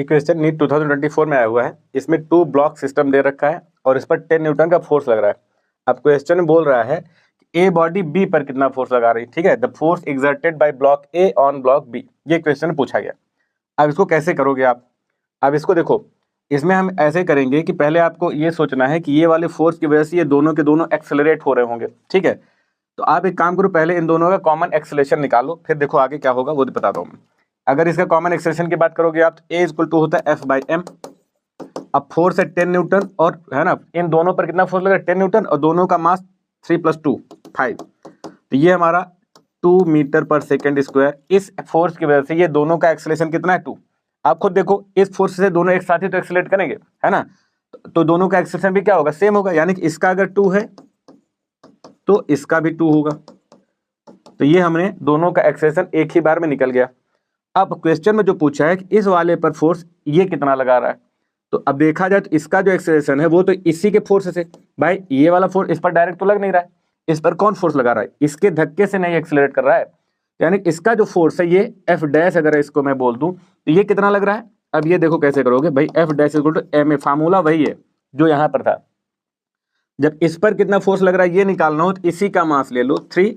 ये question NEET 2024 में आया हुआ है। इसमें 2 ब्लॉक सिस्टम दे रखा है और इस पर 10 न्यूटन का फोर्स लग रहा है। अब क्वेश्चन में बोल रहा है कि ए बॉडी बी पर कितना फोर्स लगा रही है। ठीक है, the force exerted by block A on block B, ये क्वेश्चन पूछा गया। अब इसको कैसे करोगे आप? अब इसको देखो, इसमें हम ऐसे करेंगे कि पहले आपको ये सोचना है कि ये वाले फोर्स की वजह से ये दोनों के दोनों एक्सेलरेट हो रहे होंगे। ठीक है, तो आप एक काम करो, पहले इन दोनों का कॉमन एक्सेलरेशन निकालो, फिर देखो आगे क्या होगा वो बताता हूँ। अगर इसका कॉमन एक्सेलरेशन की बात करोगे आप, तो ए इक्वल टू होता है F/m। अब फोर्स है 10 न्यूटन और है ना, इन दोनों पर कितना फोर्स लगा? 10 न्यूटन, और दोनों का मास 3 + 2 5। तो ये हमारा 2 मीटर पर सेकेंड स्क्वायर। इस फोर्स की वजह से ये दोनों का एक्सेलरेशन कितना है? 2। आप खुद देखो, इस फोर्स से दोनों एक साथ ही तो एक्सेलरेट करेंगे, है ना, तो दोनों का एक्सेलरेशन भी क्या होगा? सेम होगा। यानी कि इसका अगर 2 है तो इसका भी 2 होगा। तो ये हमने दोनों का एक्सेलरेशन एक ही बार में निकल गया। अब क्वेश्चन में जो पूछा है कि इस वाले पर फोर्स ये कितना लगा रहा है, तो अब देखा जाए तो इसका जो एक्सेलरेशन है वो तो इसी के फोर्स से, भाई ये वाला फोर्स इस पर डायरेक्ट तो लग नहीं रहा है, इस पर कौन फोर्स लगा रहा है? इसके धक्के से नहीं एक्सेलरेट कर रहा है। यानी इसका जो फोर्स है ये F' अगर इसको मैं बोल दूं तो ये कितना लग रहा है? अब ये देखो कैसे करोगे भाई, F' = ma, फार्मूला वही है जो यहाँ पर था। जब इस पर कितना फोर्स लग रहा है ये निकालना हो तो इसी का मास ले लो 3,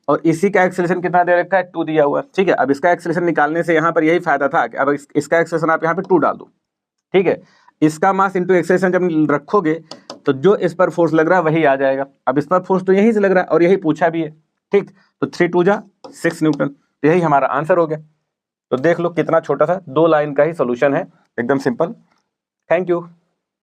और इसी का एक्सेलरेशन कितना दे रखा है? 2 दिया हुआ है। ठीक है, अब इसका एक्सेलरेशन निकालने से यहाँ पर यही फायदा था कि अब इसका एक्सेलरेशन आप यहाँ पे 2 डाल दो। ठीक है, इसका मास इंटू एक्सेलरेशन जब रखोगे तो जो इस पर फोर्स लग रहा है वही आ जाएगा। अब इस पर फोर्स तो यहीं से लग रहा है और यही पूछा भी है। ठीक, तो 3 × 2 = 6 न्यूटन, तो यही हमारा आंसर हो गया। तो देख लो कितना छोटा सा 2 लाइन का ही सोल्यूशन है, एकदम सिंपल। Thank you.